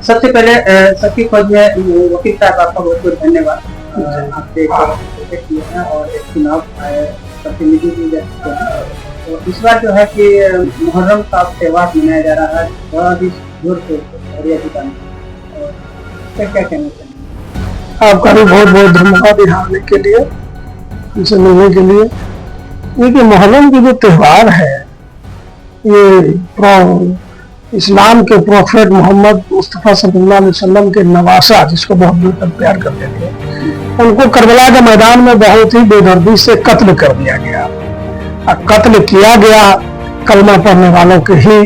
सबसे पहले सबकी खोज में वकील साहब आपका बहुत बहुत धन्यवाद। आपसे प्रोजेक्ट किए हैं और एक चुनाव प्रतिनिधि भी व्यक्त किए हैं। तो इस बार जो है कि मुहर्रम का त्योहार मनाया जा रहा है बहुत ही जोर शोर से और ये दुकान क्या कहना चाहिए? आपका भी बहुत बहुत धन्यवाद यहाँ आने के लिए, हमसे मिलने के लिए। देखिए, मुहर्रम की जो त्योहार है ये इस्लाम के प्रोफेट मोहम्मद मुस्तफ़ा सल्लल्लाहु अलैहि वसल्लम के नवासा, जिसको बहुत दूर तक प्यार करते थे, उनको करबला के मैदान में बहुत ही बेदर्दी से कत्ल कर दिया गया। कत्ल किया गया कलमा पढ़ने वालों के ही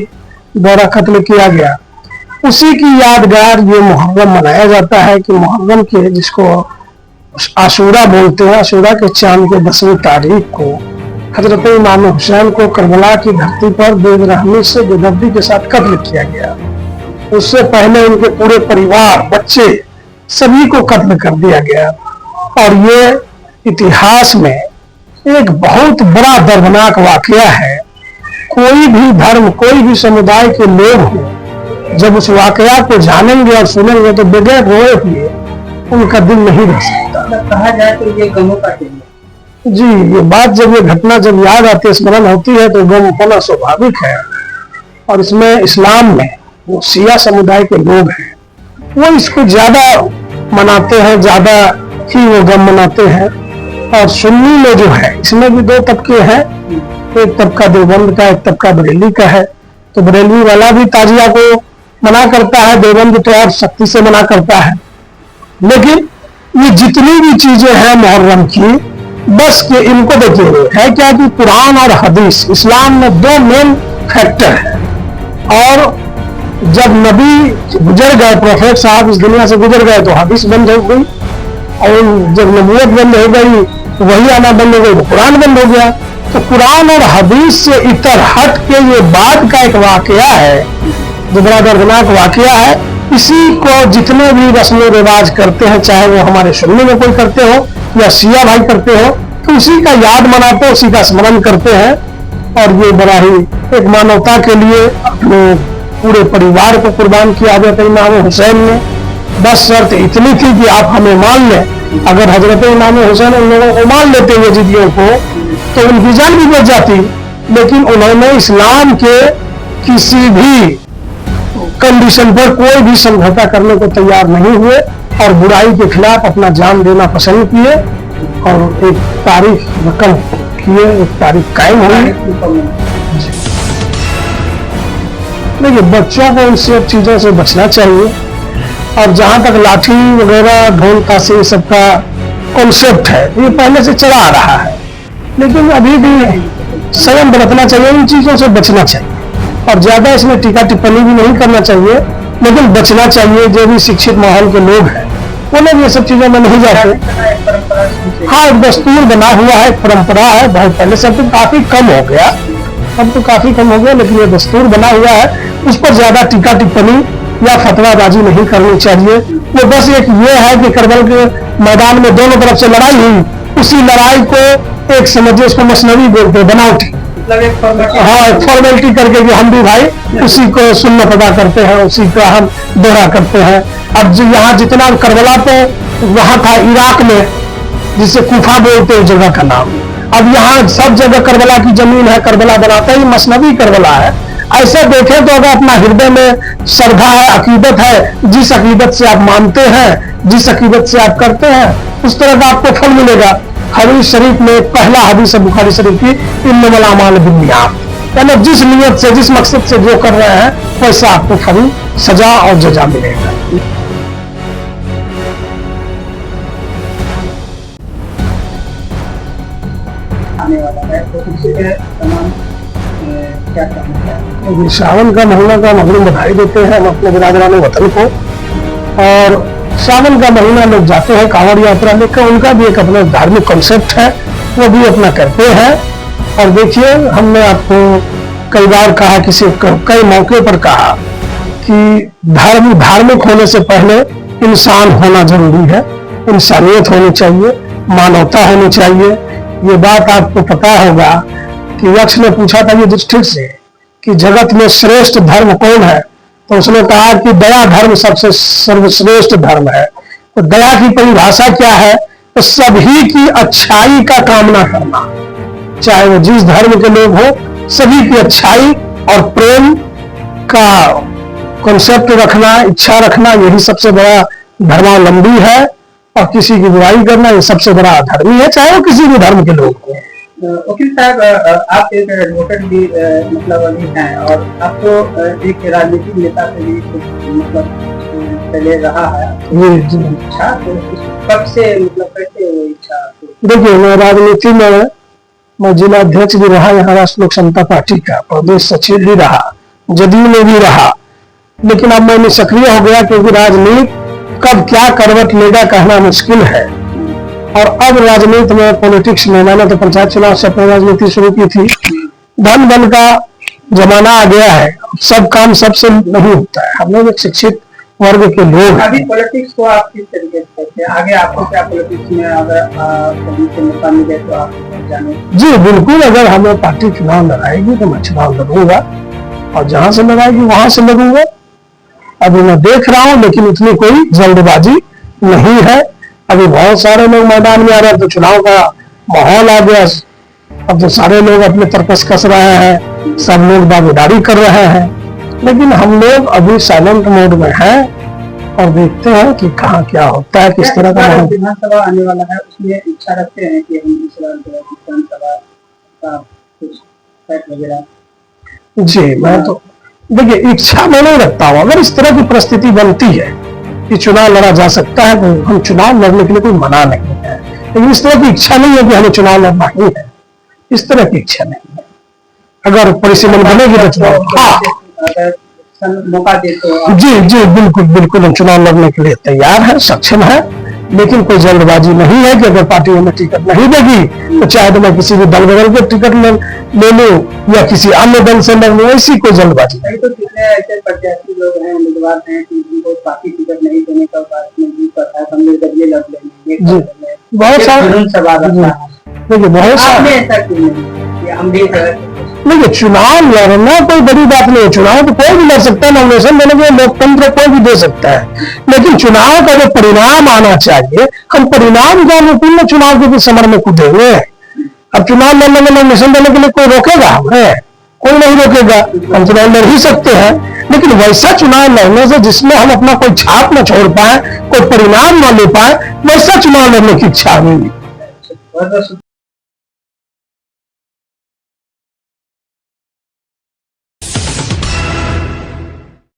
द्वारा कत्ल किया गया। उसी की यादगार ये मुहर्रम मनाया जाता है कि मुहर्रम के, जिसको आशूरा बोलते हैं, आशूरा के चांद के 10वीं तारीख को हजरत इमाम हुसैन को करबला की धरती पर बेरहमी से बेदर्दी के साथ कत्ल किया गया। उससे पहले उनके पूरे परिवार, बच्चे, सभी को कत्ल कर दिया गया। और ये इतिहास में एक बहुत बड़ा दर्दनाक वाकया है। कोई भी धर्म, कोई भी समुदाय के लोग हो, जब उस वाकया को जानेंगे और सुनेंगे तो बगैर रोए हुए उनका दिल नहीं रह सकता। कहा जाए तो ये गमों का दिन है जी। ये बात, जब ये घटना जब याद आती है, स्मरण होती है, तो गम होना स्वाभाविक है। और इसमें इस्लाम में वो शिया समुदाय के लोग हैं, वो इसको ज्यादा मनाते हैं, ज्यादा ही वो गम मनाते हैं। और सुन्नी में जो है, इसमें भी दो तबके हैं, एक तबका देवबंद का, एक तबका बरेली का है। तो बरेली वाला भी ताजिया को मना करता है, देवबंद तो और सख्ती से मना करता है। लेकिन ये जितनी भी चीजें हैं मुहर्रम की, बस कि इनको देखिए है क्या कि कुरान और हदीस, इस्लाम में दो मेन फैक्टर है। और जब नबी गुजर गए, प्रोफेट साहब इस दुनिया से गुजर गए, तो हदीस बंद हो गई। और जब नबूवत बंद हो गई तो वही आना बंद हो गई, तो कुरान बंद हो गया। तो कुरान और हदीस से इतर हट के ये बाद का एक वाकया है जो बड़ा दर्दनाक वाकया है। इसी को जितने भी रस्म रिवाज करते हैं, चाहे वो हमारे सुन्नी में कोई करते हो या शिया भाई करते हो, तो उसी का याद मनाते, उसी का स्मरण करते हैं। और ये बड़ा ही एक मानवता के लिए अपने पूरे परिवार को कुर्बान किया हजरत इमाम हुसैन ने। बस शर्त इतनी थी कि आप हमें मान लें। अगर हजरत इमाम हुसैन उन लोगों को मान लेते यजीदियों को, तो उनकी जान भी बच जाती। लेकिन उन्होंने इस्लाम के किसी भी कंडीशन पर कोई भी समझौता करने को तैयार नहीं हुए और बुराई के खिलाफ अपना जान देना पसंद किए और एक तारीख रकम किए, एक तारीख कायम हुई। देखिए, बच्चों को इन सब चीजों से बचना चाहिए। और जहां तक लाठी वगैरह, ढोल ताशे सबका कॉन्सेप्ट है, ये पहले से चला आ रहा है, लेकिन अभी भी संयम बरतना चाहिए, इन चीजों से बचना चाहिए। और ज्यादा इसमें टीका टिप्पणी भी नहीं करना चाहिए, लेकिन बचना चाहिए। जो भी शिक्षित माहौल के लोग हैं वो लोग ये सब चीजों में नहीं जाते। हाँ, एक दस्तूर बना हुआ है, परंपरा है, बहुत पहले से। अब तो काफी कम हो गया, अब तो काफी कम हो गया, लेकिन ये दस्तूर बना हुआ है, उस पर ज्यादा टीका टिप्पणी या फतवाबाजी नहीं करनी चाहिए। वो बस एक ये है कि करबल के मैदान में दोनों तरफ से लड़ाई हुई, उसी लड़ाई को एक समझिए, उसको मसनवी बोलते हैं, बनावटी। हाँ, फॉर्मेलिटी करके कि हम भी भाई उसी को सुन्नत अदा करते हैं, उसी का हम दोहरा करते हैं। अब जो यहाँ जितना करबला, तो वहां था इराक में, जिसे कूफा बोलते हैं जगह का नाम। अब यहाँ सब जगह करबला की जमीन है, करबला बनाता है, मसनवी करबला है। ऐसा देखें तो अगर अपना हृदय में श्रद्धा है, अकीदत है, जिस अकीदत से आप मानते हैं, जिस अकीदत से आप करते हैं, उस तरह का आपको फल मिलेगा। हदीस शरीफ में पहला हदीस है बुखारी शरीफ की, इन्नमल अमाल बिन्नियात, यानी जिस नियत से, जिस मकसद से जो कर रहे हैं, वैसा आपको फल, सजा और जजा मिलेगा। आने वाला है तो उसके तमाम क्या करना है? सावन का महीना का मगरूम बधाई देते हैं हम अपने बिरादरान वतन को। और सावन का महीना लोग जाते हैं कांवड़ यात्रा लेकर, उनका भी एक अपना धार्मिक कॉन्सेप्ट है, वो भी अपना करते हैं। और देखिए, हमने आपको कई बार कहा, कई मौके पर कहा कि धार्मिक होने से पहले इंसान होना जरूरी है, इंसानियत होनी चाहिए, मानवता होनी चाहिए। ये बात आपको पता होगा कि यक्ष ने पूछा था युधिष्ठिर से कि जगत में श्रेष्ठ धर्म कौन है, तो उसने कहा कि दया धर्म सबसे सर्वश्रेष्ठ धर्म है। तो दया की परिभाषा क्या है? तो सभी की अच्छाई का कामना करना, चाहे वो जिस धर्म के लोग हो, सभी की अच्छाई और प्रेम का कॉन्सेप्ट रखना, इच्छा रखना, यही सबसे बड़ा धर्मावलंबी है। और किसी की बुराई करना ये सबसे बड़ा अधर्मी है, चाहे वो किसी भी धर्म के लोग हो। वकील साहब, आप एक एडवोकेट भी मतलब अभी हैं, और आपको एक राजनीतिक नेता से भी मतलब पहले रहा है इच्छा, तो कब से मतलब कैसे वो इच्छा? देखिए, मैं राजनीति में मैं जिला अध्यक्ष भी रहा यहाँ राष्ट्रीय लोक समता पार्टी का, प्रदेश सचिव भी रहा, जदयू में भी रहा, लेकिन अब मैं सक्रिय हो गया क्योंकि राजनीति कब क्या करवट लेगा कहना मुश्किल है। और अब राजनीति में, पॉलिटिक्स में, मैंने तो पंचायत चुनाव से अपनी राजनीति शुरू की थी। धन बल का जमाना आ गया है, सब काम सबसे नहीं होता है। हम लोग एक शिक्षित वर्ग के लोग। अभी पॉलिटिक्स को आप किस तरीके से करते हैं? आगे आपको क्या पॉलिटिक्स में अगर कभी से मौका मिले तो आप जाने? जी बिल्कुल, अगर हमें पार्टी चुनाव लड़ाएगी तो मैं चुनाव लड़ूंगा, और जहां से लड़ाएगी वहां से लड़ूंगा। अभी मैं देख रहा हूं, लेकिन इतनी कोई जल्दबाजी नहीं है। अभी बहुत सारे लोग मैदान में आ रहे हैं, तो चुनाव का माहौल आ गया। अब तो सारे लोग अपने तरकस कस रहे हैं, सब लोग दावेदारी कर रहे हैं, लेकिन हम लोग अभी साइलेंट मोड में हैं और देखते हैं कि कहाँ क्या होता है, किस तरह का। विधानसभा आने वाला है, उसमें इच्छा रखते हैं कि हम इस बार विधानसभा का कुछ फैक्ट वगैरह? जी, मैं तो देखिए इच्छा मैं नहीं रखता हूँ। अगर इस तरह की परिस्थिति बनती है कि चुनाव लड़ा जा सकता है, तो हम चुनाव लड़ने के लिए कोई मना नहीं है, लेकिन इस तरह की इच्छा नहीं है कि हमें चुनाव लड़ना ही है। इस तरह की इच्छा नहीं है। अगर परिसीमन बनेगी तो चुनाव, मौका दे तो जी जी बिल्कुल बिल्कुल हम चुनाव लड़ने के लिए तैयार है, सक्षम है, लेकिन कोई जल्दबाजी नहीं है कि अगर पार्टी हमें टिकट नहीं देगी तो चाहे तो मैं किसी भी दल बदल के टिकट ले लूं या किसी अन्य दल से लड़ लूं, ऐसी कोई जल्दबाजी नहीं। तो कितने ऐसे प्रत्याशी लोग हैं, उम्मीदवार हैं कि उनको पार्टी टिकट नहीं देने का बात नहीं पता है, हम लोग बदले लड़ लेंगे। बहुत सारे सवाल देखिए, बहुत सारे ऐसा क्यों नहीं कि हम भी देखिए, चुनाव लड़ना कोई बड़ी बात नहीं है। चुनाव तो कोई भी लड़ सकता है, नॉमिनेशन देने के लोकतंत्र कोई भी दे सकता है, लेकिन चुनाव का जो परिणाम आना चाहिए, हम परिणाम के अनुकूल में चुनाव के समर में कूदेंगे। अब चुनाव लड़ने में नॉमिनेशन देने के लिए कोई रोकेगा हमें? कोई नहीं रोकेगा। हम चुनाव लड़ ही सकते हैं, लेकिन वैसा चुनाव लड़ने से जिसमें हम अपना कोई छाप न छोड़ पाए, कोई परिणाम न ले पाए, वैसा चुनाव लड़ने की इच्छा नहीं।